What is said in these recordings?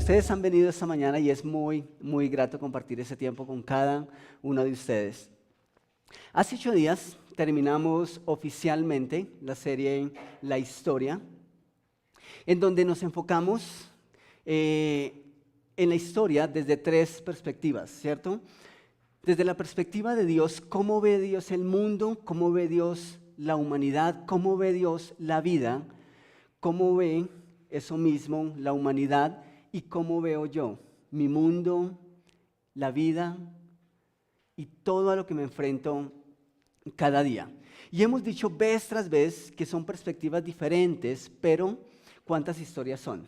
ustedes han venido esta mañana y es muy, muy grato compartir ese tiempo con cada uno de ustedes. Hace 8 días terminamos oficialmente la serie La Historia, en donde nos enfocamos en la historia desde 3 perspectivas, ¿cierto? Desde la perspectiva de Dios, cómo ve Dios el mundo, cómo ve Dios la humanidad, cómo ve Dios la vida, cómo ve eso mismo, la humanidad, y cómo veo yo mi mundo, la vida y todo a lo que me enfrento cada día. Y hemos dicho vez tras vez que son perspectivas diferentes, pero ¿cuántas historias son?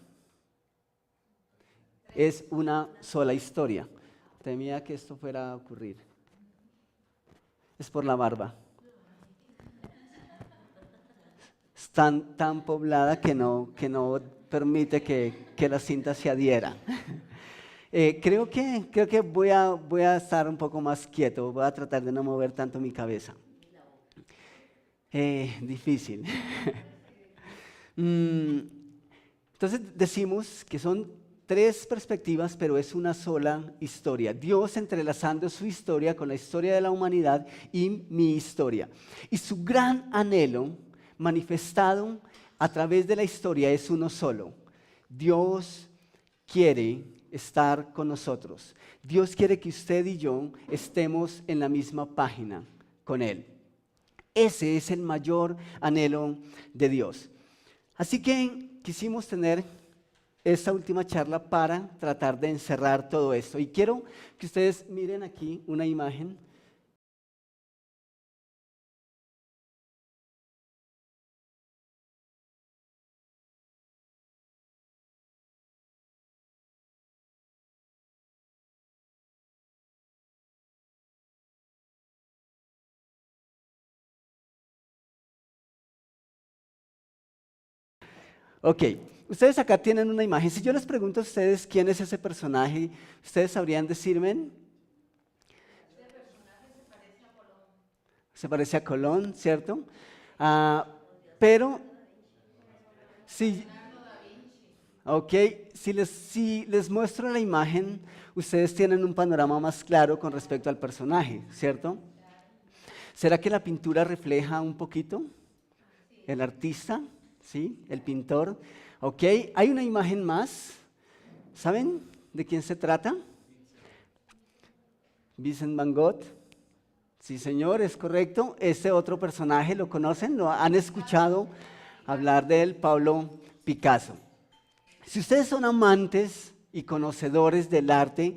Es una sola historia. Temía que esto fuera a ocurrir. Es por la barba. Es tan poblada que no permite que la cinta se adhiera. Creo que voy a estar un poco más quieto, voy a tratar de no mover tanto mi cabeza. Difícil. Entonces decimos que son 3 perspectivas, pero es una sola historia. Dios entrelazando su historia con la historia de la humanidad y mi historia. Y su gran anhelo manifestado a través de la historia es uno solo. Dios quiere estar con nosotros. Dios quiere que usted y yo estemos en la misma página con Él. Ese es el mayor anhelo de Dios. Así que quisimos tener esta última charla para tratar de encerrar todo esto. Y quiero que ustedes miren aquí una imagen. Ok, ustedes acá tienen una imagen. Si yo les pregunto a ustedes quién es ese personaje, ¿ustedes sabrían decirme? Este personaje se parece a Colón. Se parece a Colón, ¿cierto? Ah, pero, si, Leonardo da Vinci. ok, si les muestro la imagen, ustedes tienen un panorama más claro con respecto al personaje, ¿cierto? ¿Será que la pintura refleja un poquito? El artista, ¿sí? El pintor. Ok, hay una imagen más. ¿Saben de quién se trata? Vincent Van Gogh. Sí, señor, es correcto. Ese otro personaje, ¿lo conocen? ¿Lo han escuchado hablar de él? Pablo Picasso. Si ustedes son amantes y conocedores del arte,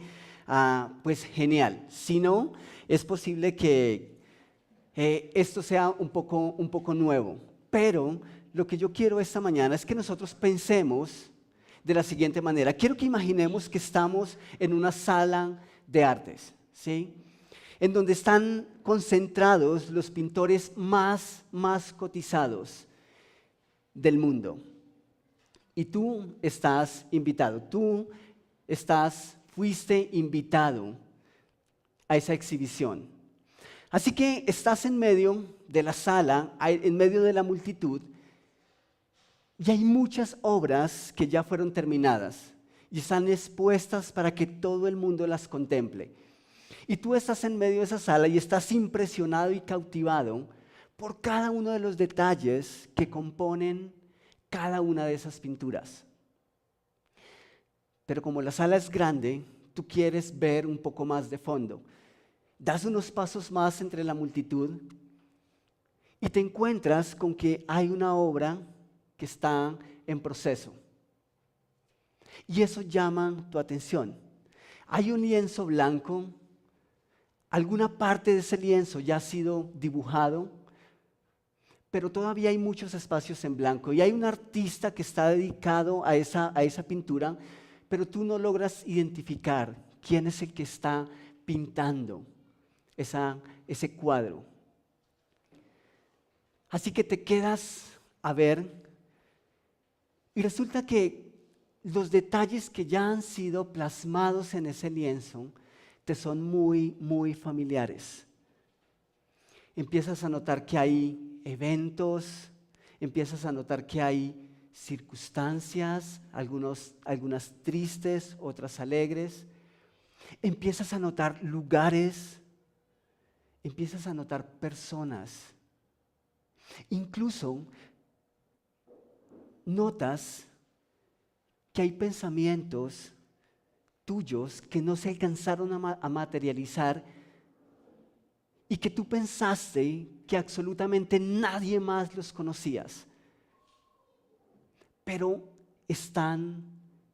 pues genial. Si no, es posible que esto sea un poco nuevo. Pero lo que yo quiero esta mañana es que nosotros pensemos de la siguiente manera. Quiero que imaginemos que estamos en una sala de artes, ¿sí? En donde están concentrados los pintores más cotizados del mundo. Y tú estás invitado, fuiste invitado a esa exhibición. Así que estás en medio de la sala, en medio de la multitud, y hay muchas obras que ya fueron terminadas y están expuestas para que todo el mundo las contemple. Y tú estás en medio de esa sala y estás impresionado y cautivado por cada uno de los detalles que componen cada una de esas pinturas. Pero como la sala es grande, tú quieres ver un poco más de fondo. Das unos pasos más entre la multitud y te encuentras con que hay una obra que está en proceso. Y eso llama tu atención. Hay un lienzo blanco, alguna parte de ese lienzo ya ha sido dibujado, pero todavía hay muchos espacios en blanco. Y hay un artista que está dedicado a esa pintura, pero tú no logras identificar quién es el que está pintando ese cuadro. Así que te quedas a ver y resulta que los detalles que ya han sido plasmados en ese lienzo te son muy familiares. Empiezas a notar que hay eventos, empiezas a notar que hay circunstancias, algunas tristes, otras alegres. Empiezas a notar lugares, empiezas a notar personas. Incluso notas que hay pensamientos tuyos que no se alcanzaron a materializar y que tú pensaste que absolutamente nadie más los conocías, pero están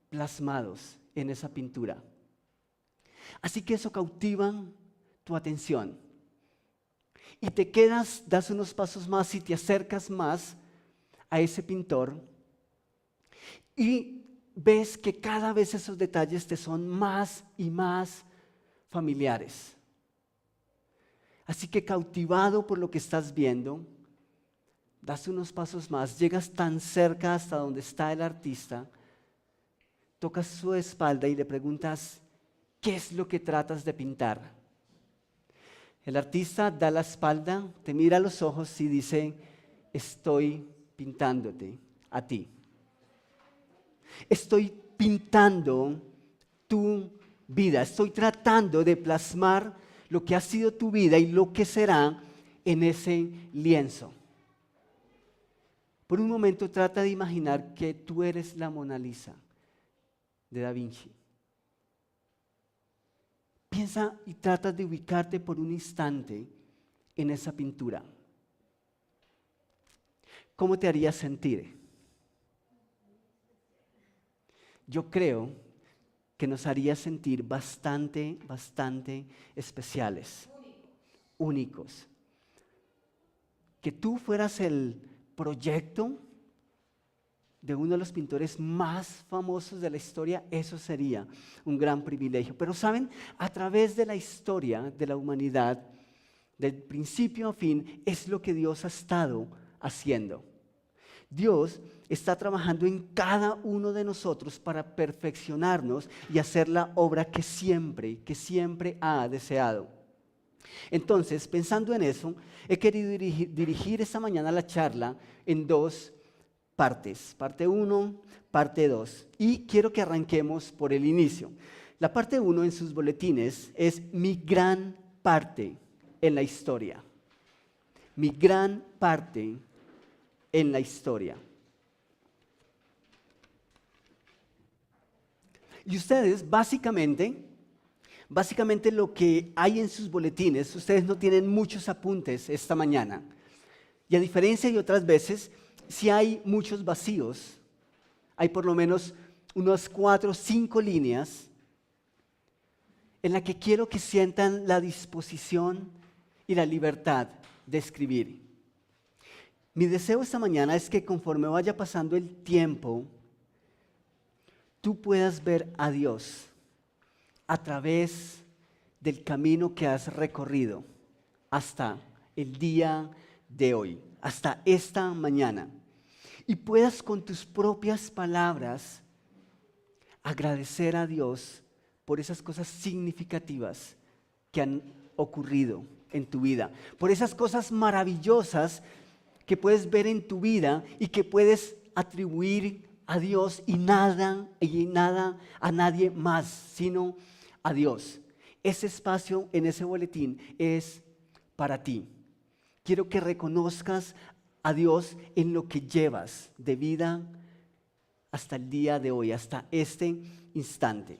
plasmados en esa pintura. Así que eso cautiva tu atención. Y te quedas, das unos pasos más y te acercas más a ese pintor y ves que cada vez esos detalles te son más y más familiares. Así que cautivado por lo que estás viendo, das unos pasos más, llegas tan cerca hasta donde está el artista, tocas su espalda y le preguntas, ¿qué es lo que tratas de pintar? El artista da la espalda, te mira a los ojos y dice, estoy pintándote a ti. Estoy pintando tu vida, estoy tratando de plasmar lo que ha sido tu vida y lo que será en ese lienzo. Por un momento trata de imaginar que tú eres la Mona Lisa de Da Vinci. Piensa y trata de ubicarte por un instante en esa pintura. ¿Cómo te haría sentir? Yo creo que nos haría sentir bastante especiales, únicos. Que tú fueras el proyecto de uno de los pintores más famosos de la historia, eso sería un gran privilegio. Pero saben, a través de la historia de la humanidad, del principio a fin, es lo que Dios ha estado haciendo. Dios está trabajando en cada uno de nosotros para perfeccionarnos y hacer la obra que siempre ha deseado. Entonces, pensando en eso, he querido dirigir esta mañana la charla en dos partes. Parte 1, parte 2. Y quiero que arranquemos por el inicio. La parte 1 en sus boletines es mi gran parte en la historia. Mi gran parte en la historia. Y ustedes básicamente lo que hay en sus boletines, ustedes no tienen muchos apuntes esta mañana. Y a diferencia de otras veces, si hay muchos vacíos, hay por lo menos unas 4 o 5 líneas en las que quiero que sientan la disposición y la libertad de escribir. Mi deseo esta mañana es que conforme vaya pasando el tiempo, tú puedas ver a Dios a través del camino que has recorrido hasta el día de hoy, hasta esta mañana, y puedas con tus propias palabras agradecer a Dios por esas cosas significativas que han ocurrido en tu vida, por esas cosas maravillosas que puedes ver en tu vida y que puedes atribuir a Dios y nada a nadie más, sino a Dios. Ese espacio en ese boletín es para ti. Quiero que reconozcas a Dios en lo que llevas de vida hasta el día de hoy, hasta este instante.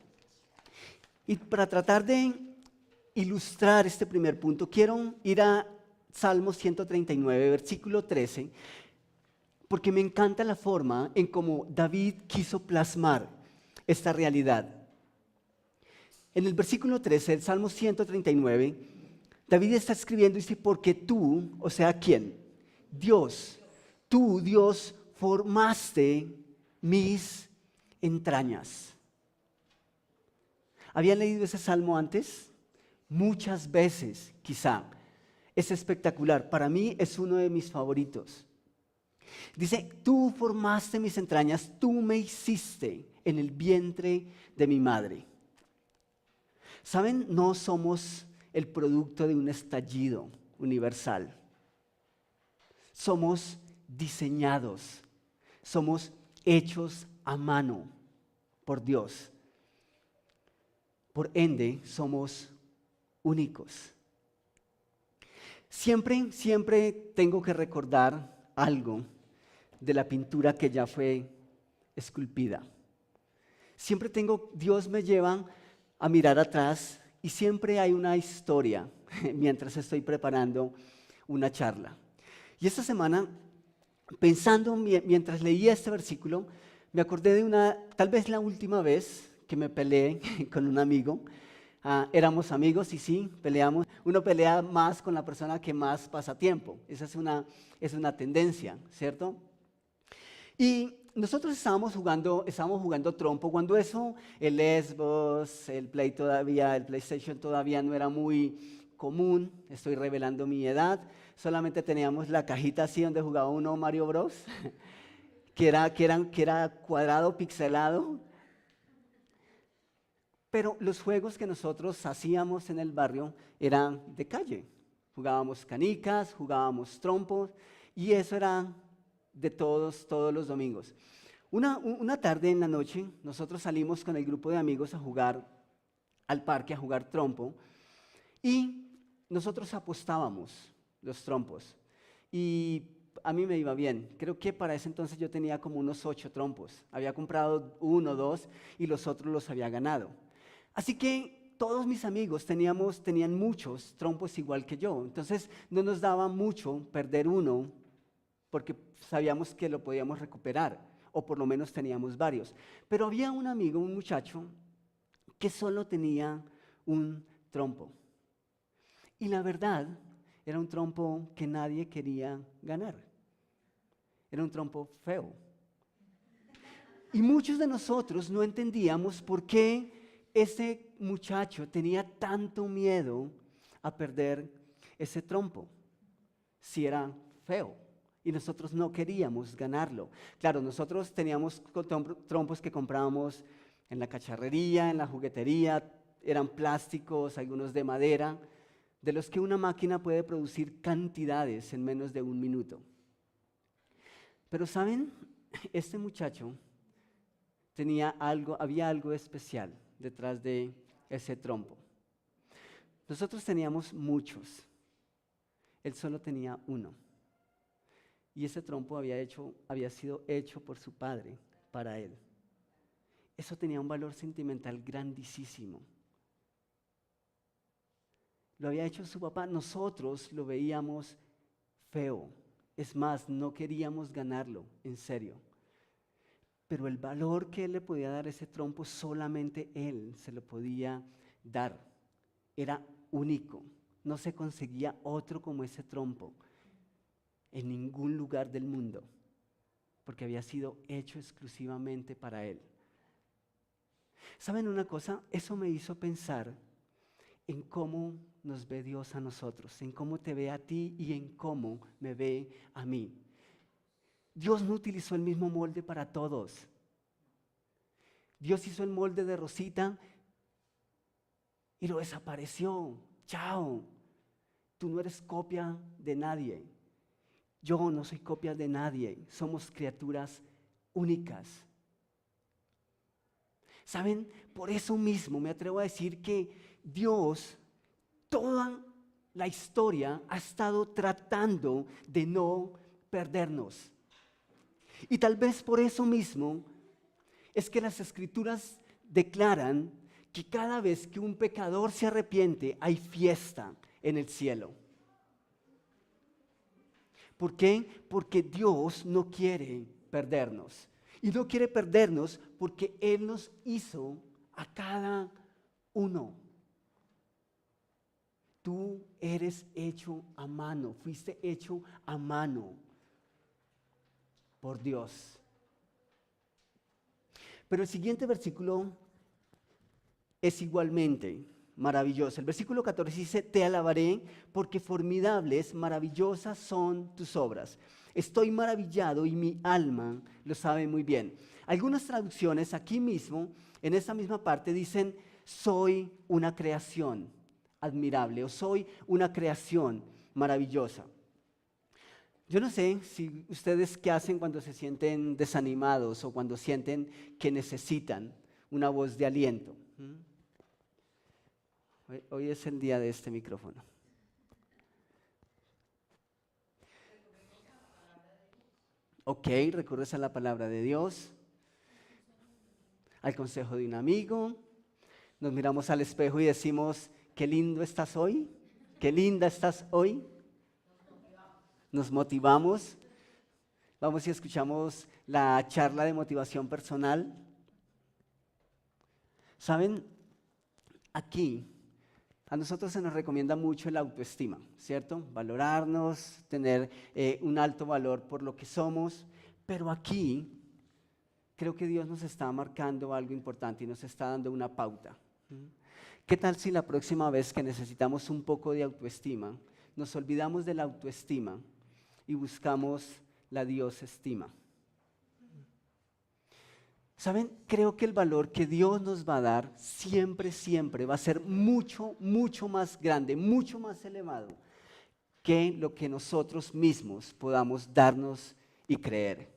Y para tratar de ilustrar este primer punto, quiero ir a Salmo 139, versículo 13, porque me encanta la forma en cómo David quiso plasmar esta realidad. En el versículo 13, el Salmo 139, David está escribiendo y dice, porque tú, o sea, ¿quién? Dios, tú, Dios, formaste mis entrañas. ¿Habían leído ese salmo antes? Muchas veces, quizá. Es espectacular. Para mí es uno de mis favoritos. Dice, tú formaste mis entrañas, tú me hiciste en el vientre de mi madre. ¿Saben? No somos el producto de un estallido universal. Somos diseñados, somos hechos a mano por Dios. Por ende, somos únicos. Siempre tengo que recordar algo de la pintura que ya fue esculpida. Dios me lleva a mirar atrás y siempre hay una historia mientras estoy preparando una charla. Y esta semana, pensando mientras leía este versículo, me acordé de tal vez la última vez que me peleé con un amigo. Éramos amigos y sí, peleamos. Uno pelea más con la persona que más pasa tiempo. Esa es una tendencia, ¿cierto? Y nosotros estábamos jugando trompo. Cuando eso, el Xbox, el PlayStation todavía no era muy común. Estoy revelando mi edad. Solamente teníamos la cajita así donde jugaba uno Mario Bros. que era cuadrado, pixelado. Pero los juegos que nosotros hacíamos en el barrio eran de calle. Jugábamos canicas, jugábamos trompos y eso era de todos los domingos. Una tarde en la noche nosotros salimos con el grupo de amigos a jugar al parque, a jugar trompo y nosotros apostábamos los trompos y a mí me iba bien. Creo que para ese entonces yo tenía como unos 8 trompos. Había comprado 1 o 2 y los otros los había ganado. Así que todos mis amigos tenían muchos trompos igual que yo. Entonces no nos daba mucho perder uno porque sabíamos que lo podíamos recuperar o por lo menos teníamos varios. Pero había un amigo, un muchacho, que solo tenía un trompo. Y la verdad, era un trompo que nadie quería ganar. Era un trompo feo. Y muchos de nosotros no entendíamos por qué ese muchacho tenía tanto miedo a perder ese trompo, si era feo, y nosotros no queríamos ganarlo. Claro, nosotros teníamos trompos que comprábamos en la cacharrería, en la juguetería, eran plásticos, algunos de madera, de los que una máquina puede producir cantidades en menos de 1 minuto. Pero ¿saben? Este muchacho había algo especial detrás de ese trompo. Nosotros teníamos muchos, él solo tenía uno. Y ese trompo había sido hecho por su padre para él. Eso tenía un valor sentimental grandísimo. Lo había hecho su papá, nosotros lo veíamos feo. Es más, no queríamos ganarlo, en serio. Pero el valor que él le podía dar a ese trompo, solamente él se lo podía dar. Era único. No se conseguía otro como ese trompo en ningún lugar del mundo, porque había sido hecho exclusivamente para él. ¿Saben una cosa? Eso me hizo pensar en cómo nos ve Dios a nosotros, en cómo te ve a ti y en cómo me ve a mí. Dios no utilizó el mismo molde para todos. Dios hizo el molde de Rosita y lo desapareció. Chao. Tú no eres copia de nadie. Yo no soy copia de nadie. Somos criaturas únicas. ¿Saben? Por eso mismo me atrevo a decir que Dios, toda la historia, ha estado tratando de no perdernos. Y tal vez por eso mismo es que las Escrituras declaran que cada vez que un pecador se arrepiente, hay fiesta en el cielo. ¿Por qué? Porque Dios no quiere perdernos. Y no quiere perdernos porque Él nos hizo a cada uno. Tú eres hecho a mano, fuiste hecho a mano por Dios. Pero el siguiente versículo es igualmente maravilloso. El versículo 14 dice: te alabaré porque formidables, maravillosas son tus obras. Estoy maravillado y mi alma lo sabe muy bien. Algunas traducciones aquí mismo, en esta misma parte, dicen: soy una creación admirable o soy una creación maravillosa. Yo no sé si ustedes qué hacen cuando se sienten desanimados o cuando sienten que necesitan una voz de aliento. Hoy es el día de este micrófono. Ok, recurres a la palabra de Dios, al consejo de un amigo, nos miramos al espejo y decimos, qué lindo estás hoy, qué linda estás hoy. Nos motivamos, vamos y escuchamos la charla de motivación personal. ¿Saben? Aquí a nosotros se nos recomienda mucho el autoestima, ¿cierto? Valorarnos, tener un alto valor por lo que somos, pero aquí creo que Dios nos está marcando algo importante y nos está dando una pauta. ¿Qué tal si la próxima vez que necesitamos un poco de autoestima, nos olvidamos de la autoestima y buscamos la diosestima? ¿Saben? Creo que el valor que Dios nos va a dar siempre, siempre va a ser mucho, mucho más grande, mucho más elevado que lo que nosotros mismos podamos darnos y creer.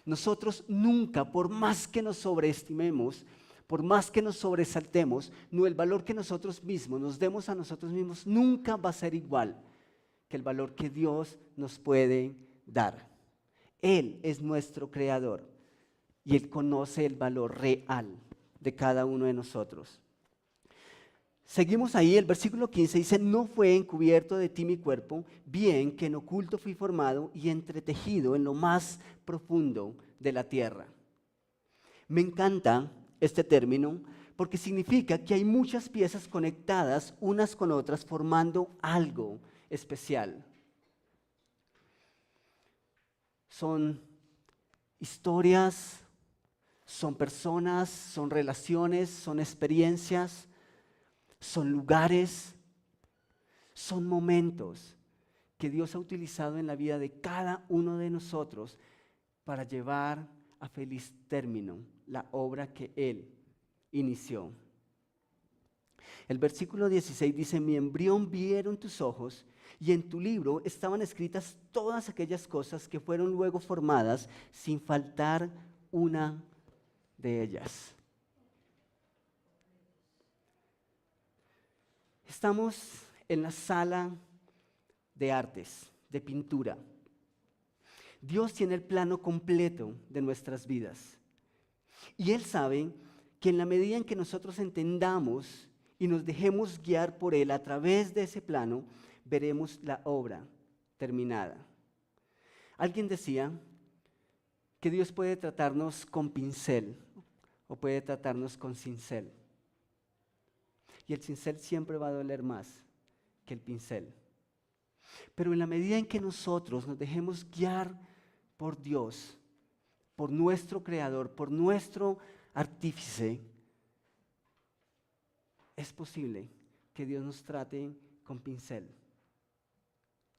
Nosotros nunca, por más que nos sobreestimemos, por más que nos sobresaltemos, no, el valor que nosotros mismos nos demos a nosotros mismos nunca va a ser igual que el valor que Dios nos puede dar. Él es nuestro creador. Y Él conoce el valor real de cada uno de nosotros. Seguimos ahí, el versículo 15 dice, no fue encubierto de ti mi cuerpo, bien que en oculto fui formado y entretejido en lo más profundo de la tierra. Me encanta este término porque significa que hay muchas piezas conectadas unas con otras formando algo especial. Son historias, son personas, son relaciones, son experiencias, son lugares, son momentos que Dios ha utilizado en la vida de cada uno de nosotros para llevar a feliz término la obra que Él inició. El versículo 16 dice, mi embrión vieron tus ojos y en tu libro estaban escritas todas aquellas cosas que fueron luego formadas sin faltar una de ellas. Estamos en la sala de artes, de pintura. Dios tiene el plano completo de nuestras vidas. Y Él sabe que en la medida en que nosotros entendamos y nos dejemos guiar por Él a través de ese plano, veremos la obra terminada. Alguien decía que Dios puede tratarnos con pincel o puede tratarnos con cincel. Y el cincel siempre va a doler más que el pincel. Pero en la medida en que nosotros nos dejemos guiar por Dios, por nuestro Creador, por nuestro artífice, es posible que Dios nos trate con pincel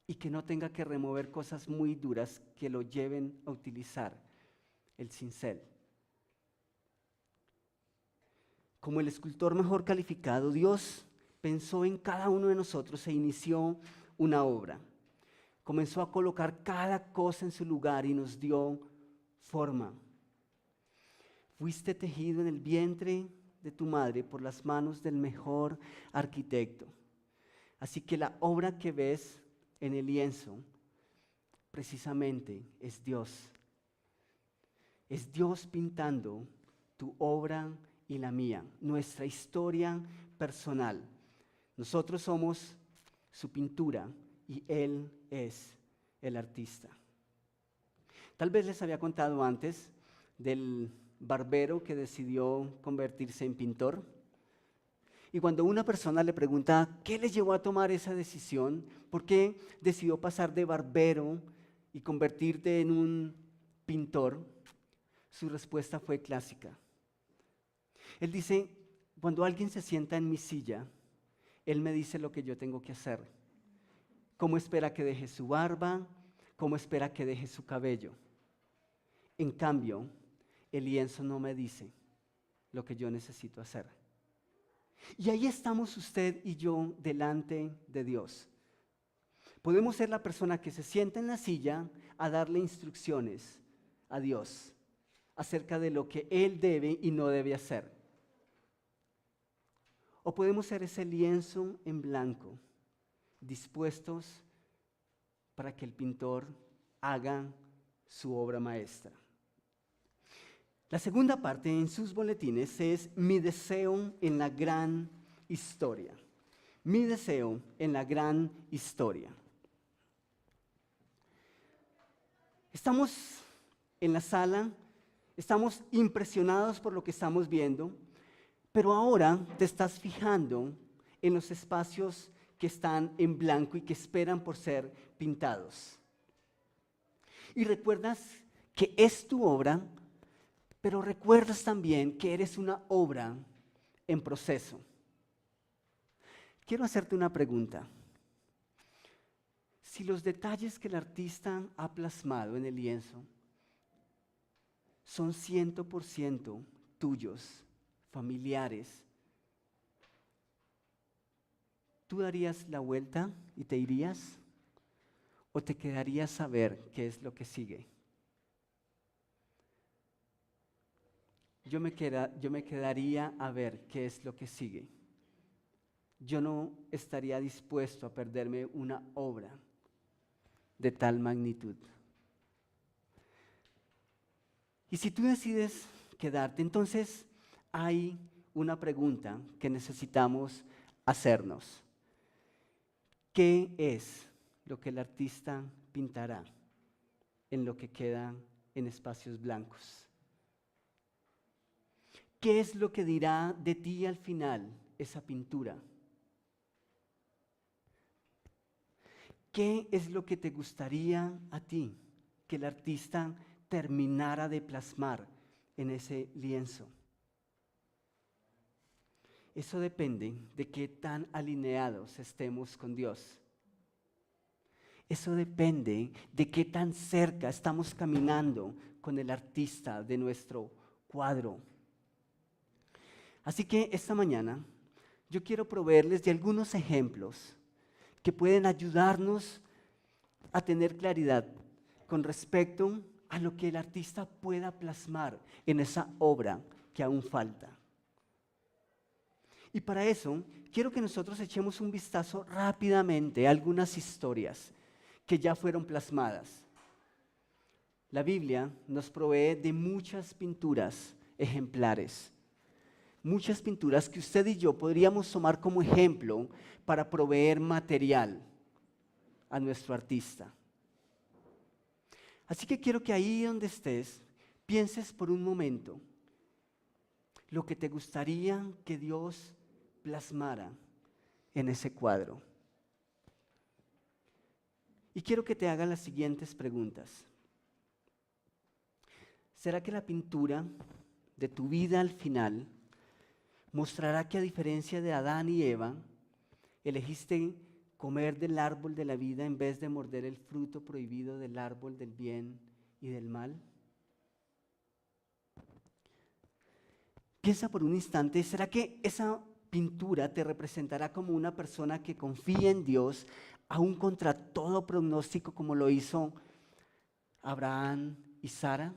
y que no tenga que remover cosas muy duras que lo lleven a utilizar el cincel. Como el escultor mejor calificado, Dios pensó en cada uno de nosotros e inició una obra. Comenzó a colocar cada cosa en su lugar y nos dio forma. Fuiste tejido en el vientre de tu madre por las manos del mejor arquitecto. Así que la obra que ves en el lienzo precisamente es Dios. Es Dios pintando tu obra y la mía, nuestra historia personal. Nosotros somos su pintura y Él es el artista. Tal vez les había contado antes del barbero que decidió convertirse en pintor. Y cuando una persona le pregunta qué le llevó a tomar esa decisión, por qué decidió pasar de barbero y convertirte en un pintor, su respuesta fue clásica. Él dice, cuando alguien se sienta en mi silla, él me dice lo que yo tengo que hacer. Cómo espera que deje su barba, cómo espera que deje su cabello. En cambio, el lienzo no me dice lo que yo necesito hacer. Y ahí estamos usted y yo delante de Dios. Podemos ser la persona que se sienta en la silla a darle instrucciones a Dios acerca de lo que Él debe y no debe hacer. O podemos ser ese lienzo en blanco, dispuestos para que el pintor haga su obra maestra. La segunda parte en sus boletines es mi deseo en la gran historia. Mi deseo en la gran historia. Estamos en la sala, estamos impresionados por lo que estamos viendo, pero ahora te estás fijando en los espacios que están en blanco y que esperan por ser pintados. Y recuerdas que es tu obra, pero recuerdas también que eres una obra en proceso. Quiero hacerte una pregunta. Si los detalles que el artista ha plasmado en el lienzo son 100% tuyos, familiares, ¿tú darías la vuelta y te irías? ¿O te quedarías a ver qué es lo que sigue? Yo me quedaría a ver qué es lo que sigue. Yo no estaría dispuesto a perderme una obra de tal magnitud. Y si tú decides quedarte, entonces hay una pregunta que necesitamos hacernos. ¿Qué es lo que el artista pintará en lo que queda en espacios blancos? ¿Qué es lo que dirá de ti al final esa pintura? ¿Qué es lo que te gustaría a ti que el artista terminara de plasmar en ese lienzo? Eso depende de qué tan alineados estemos con Dios. Eso depende de qué tan cerca estamos caminando con el artista de nuestro cuadro. Así que esta mañana yo quiero proveerles de algunos ejemplos que pueden ayudarnos a tener claridad con respecto a lo que el artista pueda plasmar en esa obra que aún falta. Y para eso quiero que nosotros echemos un vistazo rápidamente a algunas historias que ya fueron plasmadas. La Biblia nos provee de muchas pinturas ejemplares. Muchas pinturas que usted y yo podríamos tomar como ejemplo para proveer material a nuestro artista. Así que quiero que ahí donde estés, pienses por un momento lo que te gustaría que Dios plasmara en ese cuadro. Y quiero que te haga las siguientes preguntas. ¿Será que la pintura de tu vida al final mostrará que a diferencia de Adán y Eva, elegiste comer del árbol de la vida en vez de morder el fruto prohibido del árbol del bien y del mal? Piensa por un instante, ¿será que esa pintura te representará como una persona que confía en Dios, aún contra todo pronóstico, como lo hizo Abraham y Sara?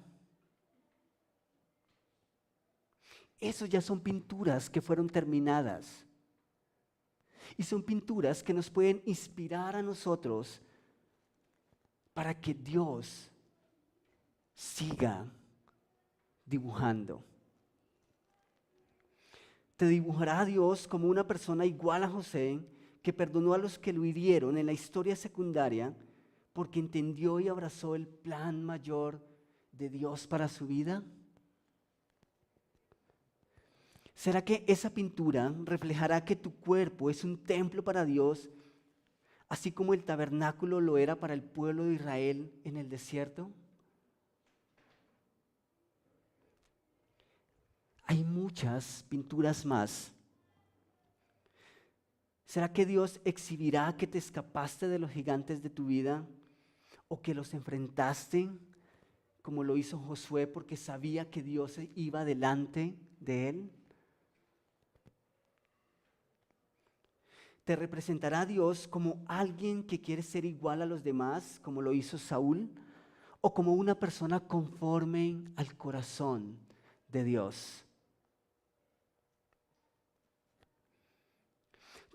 Esos ya son pinturas que fueron terminadas. Y son pinturas que nos pueden inspirar a nosotros para que Dios siga dibujando. Te dibujará a Dios como una persona igual a José, que perdonó a los que lo hirieron en la historia secundaria, porque entendió y abrazó el plan mayor de Dios para su vida. ¿Será que esa pintura reflejará que tu cuerpo es un templo para Dios, así como el tabernáculo lo era para el pueblo de Israel en el desierto? Hay muchas pinturas más. ¿Será que Dios exhibirá que te escapaste de los gigantes de tu vida o que los enfrentaste como lo hizo Josué porque sabía que Dios iba delante de él? ¿Te representará a Dios como alguien que quiere ser igual a los demás, como lo hizo Saúl? ¿O como una persona conforme al corazón de Dios?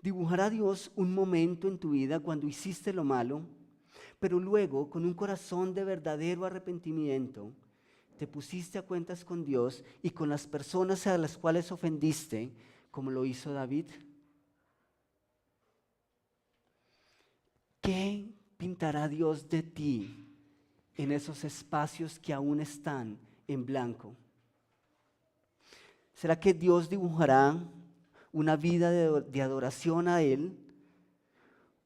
¿Dibujará Dios un momento en tu vida cuando hiciste lo malo, pero luego con un corazón de verdadero arrepentimiento te pusiste a cuentas con Dios y con las personas a las cuales ofendiste, como lo hizo David? ¿Qué pintará Dios de ti en esos espacios que aún están en blanco? ¿Será que Dios dibujará una vida de adoración a Él?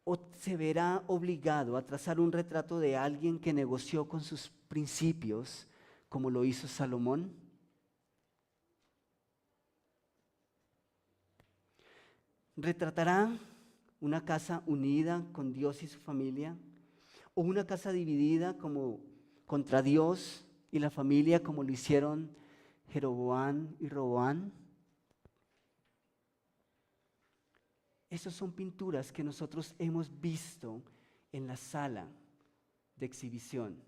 ¿O se verá obligado a trazar un retrato de alguien que negoció con sus principios, como lo hizo Salomón? ¿Retratará una casa unida con Dios y su familia? ¿O una casa dividida como contra Dios y la familia, como lo hicieron Jeroboam y Roboam? Esas son pinturas que nosotros hemos visto en la sala de exhibición.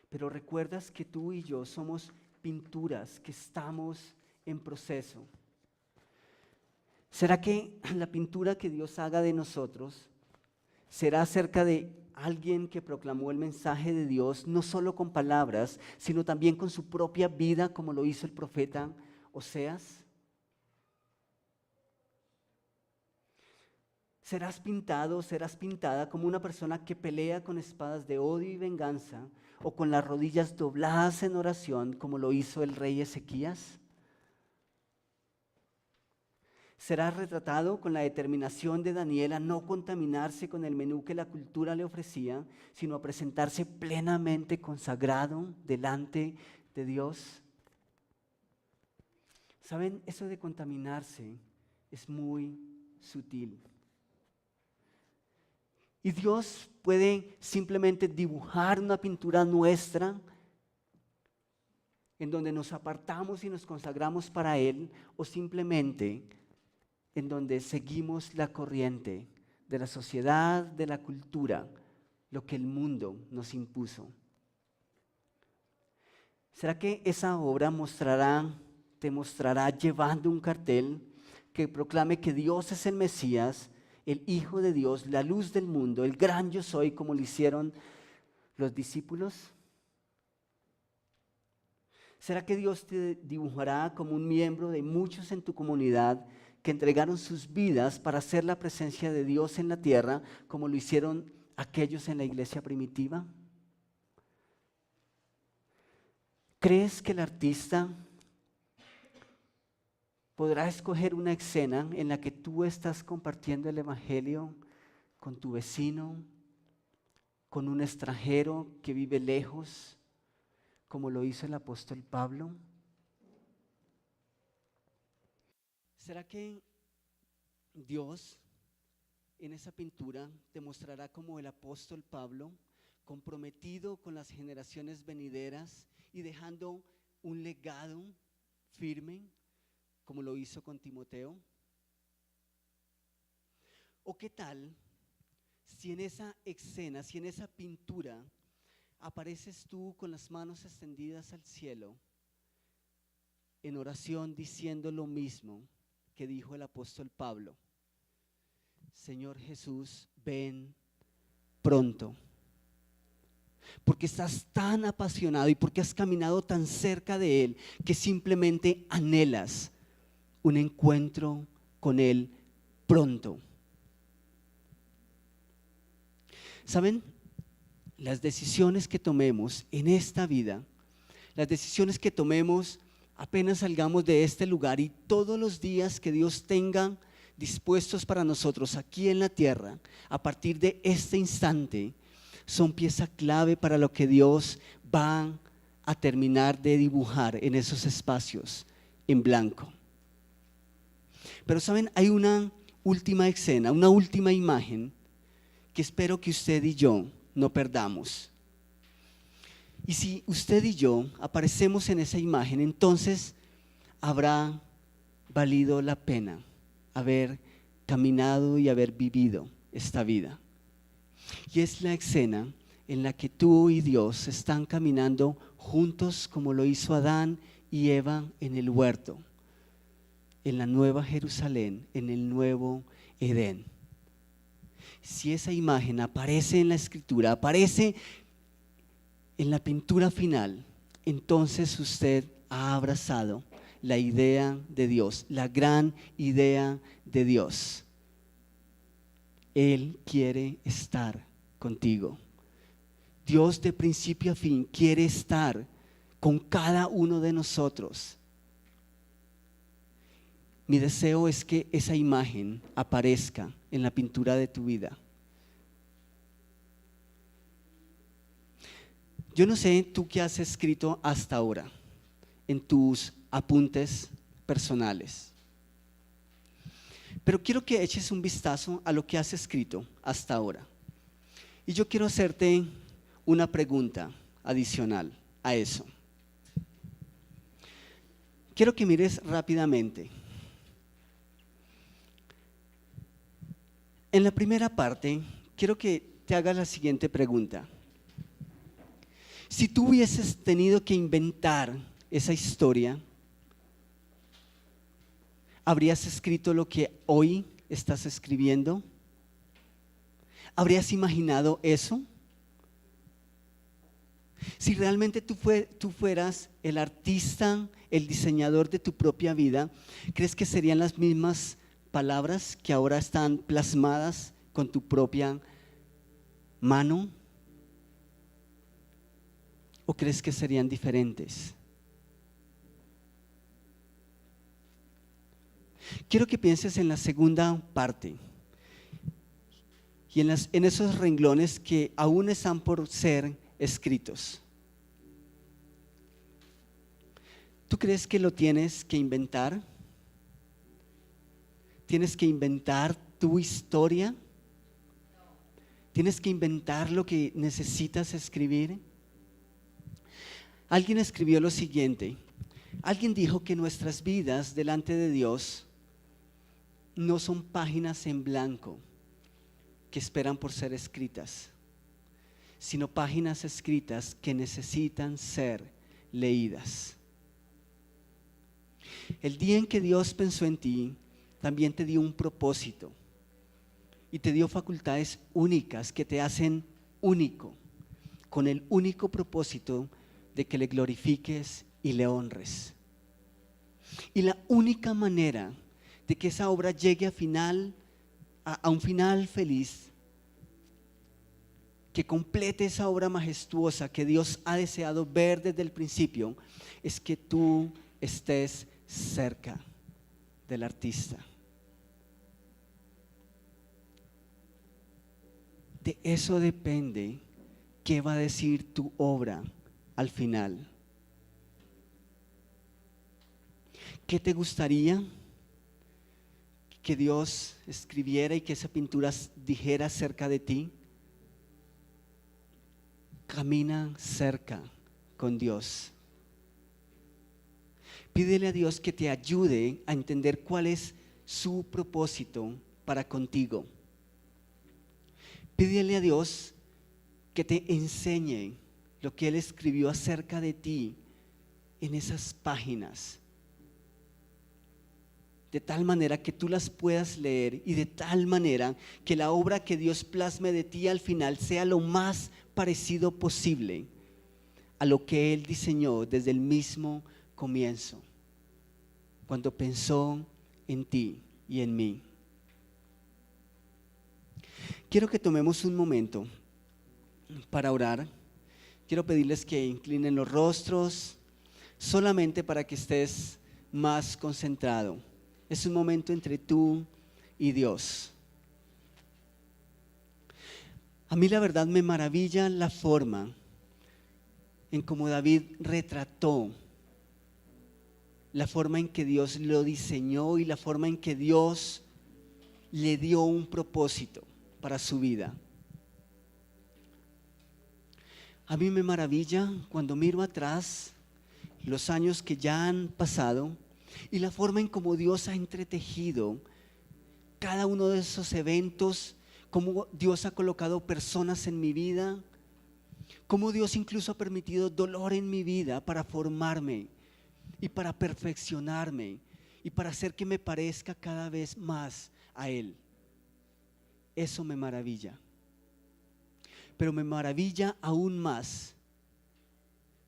Pero recuerdas que tú y yo somos pinturas que estamos en proceso. ¿Será que la pintura que Dios haga de nosotros será acerca de alguien que proclamó el mensaje de Dios, no solo con palabras, sino también con su propia vida, como lo hizo el profeta Oseas? Serás pintado, serás pintada como una persona que pelea con espadas de odio y venganza, o con las rodillas dobladas en oración, como lo hizo el rey Ezequías. Serás retratado con la determinación de Daniel a no contaminarse con el menú que la cultura le ofrecía, sino a presentarse plenamente consagrado delante de Dios. ¿Saben? Eso de contaminarse es muy sutil. Y Dios puede simplemente dibujar una pintura nuestra en donde nos apartamos y nos consagramos para Él, o simplemente en donde seguimos la corriente de la sociedad, de la cultura, lo que el mundo nos impuso. ¿Será que esa obra te mostrará llevando un cartel que proclame que Dios es el Mesías, el Hijo de Dios, la luz del mundo, el gran yo soy, como lo hicieron los discípulos? ¿Será que Dios te dibujará como un miembro de muchos en tu comunidad que entregaron sus vidas para hacer la presencia de Dios en la tierra, como lo hicieron aquellos en la iglesia primitiva? ¿Crees que el artista podrá escoger una escena en la que tú estás compartiendo el evangelio con tu vecino, con un extranjero que vive lejos, como lo hizo el apóstol Pablo? ¿Será que Dios en esa pintura te mostrará como el apóstol Pablo, comprometido con las generaciones venideras y dejando un legado firme, como lo hizo con Timoteo? ¿O qué tal si en esa escena, si en esa pintura apareces tú con las manos extendidas al cielo en oración, diciendo lo mismo que dijo el apóstol Pablo? Señor Jesús, ven pronto. Porque estás tan apasionado y porque has caminado tan cerca de Él que simplemente anhelas un encuentro con Él pronto. ¿Saben? Las decisiones que tomemos en esta vida, las decisiones que tomemos apenas salgamos de este lugar y todos los días que Dios tenga dispuestos para nosotros aquí en la tierra, a partir de este instante, son pieza clave para lo que Dios va a terminar de dibujar en esos espacios en blanco. Pero saben, hay una última escena, una última imagen que espero que usted y yo no perdamos. Y si usted y yo aparecemos en esa imagen, entonces habrá valido la pena haber caminado y haber vivido esta vida. Y es la escena en la que tú y Dios están caminando juntos como lo hizo Adán y Eva en el huerto, en la nueva Jerusalén, en el nuevo Edén. Si esa imagen aparece en la escritura, aparece en la pintura final, entonces usted ha abrazado la idea de Dios, la gran idea de Dios. Él quiere estar contigo. Dios de principio a fin quiere estar con cada uno de nosotros. Mi deseo es que esa imagen aparezca en la pintura de tu vida. Yo no sé tú qué has escrito hasta ahora en tus apuntes personales, pero quiero que eches un vistazo a lo que has escrito hasta ahora. Y yo quiero hacerte una pregunta adicional a eso. Quiero que mires rápidamente. En la primera parte, quiero que te hagas la siguiente pregunta. Si tú hubieses tenido que inventar esa historia, ¿habrías escrito lo que hoy estás escribiendo? ¿Habrías imaginado eso? Si realmente tú fueras el artista, el diseñador de tu propia vida, ¿crees que serían las mismas palabras que ahora están plasmadas con tu propia mano? ¿O crees que serían diferentes? Quiero que pienses en la segunda parte y en esos renglones que aún están por ser escritos. ¿Tú crees que lo tienes que inventar? ¿Tienes que inventar tu historia? ¿Tienes que inventar lo que necesitas escribir? Alguien escribió lo siguiente. Alguien dijo que nuestras vidas delante de Dios no son páginas en blanco que esperan por ser escritas, sino páginas escritas que necesitan ser leídas. El día en que Dios pensó en ti, también te dio un propósito y te dio facultades únicas que te hacen único, con el único propósito de que le glorifiques y le honres. Y la única manera de que esa obra llegue a un final feliz, que complete esa obra majestuosa que Dios ha deseado ver desde el principio, es que tú estés cerca del artista. De eso depende qué va a decir tu obra al final. ¿Qué te gustaría que Dios escribiera y que esa pintura dijera acerca de ti? Camina cerca con Dios. Pídele a Dios que te ayude a entender cuál es su propósito para contigo. Pídele a Dios que te enseñe lo que Él escribió acerca de ti en esas páginas, de tal manera que tú las puedas leer y de tal manera que la obra que Dios plasme de ti al final sea lo más parecido posible a lo que Él diseñó desde el mismo comienzo, cuando pensó en ti y en mí. Quiero que tomemos un momento para orar. Quiero pedirles que inclinen los rostros solamente para que estés más concentrado. Es un momento entre tú y Dios. A mí la verdad me maravilla la forma en cómo David retrató, la forma en que Dios lo diseñó y la forma en que Dios le dio un propósito para su vida. A mí me maravilla cuando miro atrás los años que ya han pasado y la forma en cómo Dios ha entretejido cada uno de esos eventos, cómo Dios ha colocado personas en mi vida, cómo Dios incluso ha permitido dolor en mi vida para formarme y para perfeccionarme y para hacer que me parezca cada vez más a Él. Eso me maravilla. Pero me maravilla aún más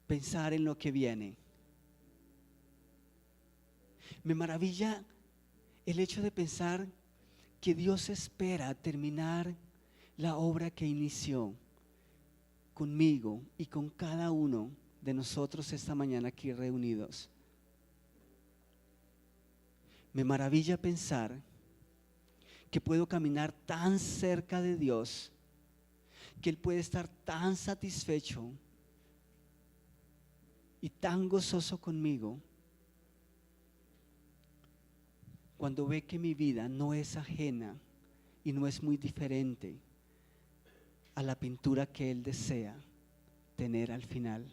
pensar en lo que viene. Me maravilla el hecho de pensar que Dios espera terminar la obra que inició conmigo y con cada uno de nosotros esta mañana aquí reunidos. Me maravilla pensar que puedo caminar tan cerca de Dios, que Él puede estar tan satisfecho y tan gozoso conmigo cuando ve que mi vida no es ajena y no es muy diferente a la pintura que Él desea tener al final.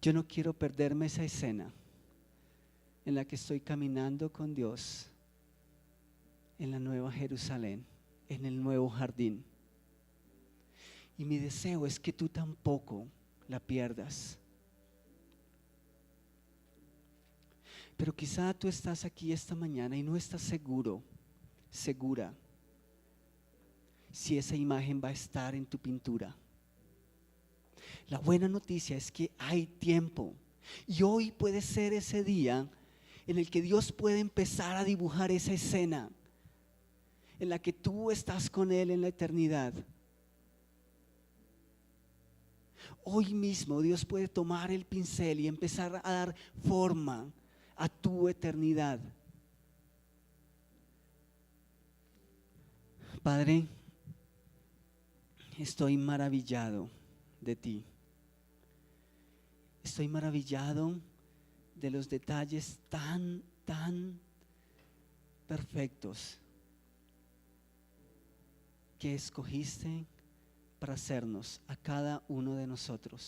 Yo no quiero perderme esa escena en la que estoy caminando con Dios en la Nueva Jerusalén, en el nuevo jardín. Y mi deseo es que tú tampoco la pierdas. Pero quizá tú estás aquí esta mañana y no estás segura si esa imagen va a estar en tu pintura. La buena noticia es que hay tiempo y hoy puede ser ese día en el que Dios puede empezar a dibujar esa escena en la que tú estás con Él en la eternidad. Hoy mismo Dios puede tomar el pincel y empezar a dar forma a tu eternidad. Padre, estoy maravillado de ti. Estoy maravillado de los detalles tan perfectos que escogiste para hacernos a cada uno de nosotros.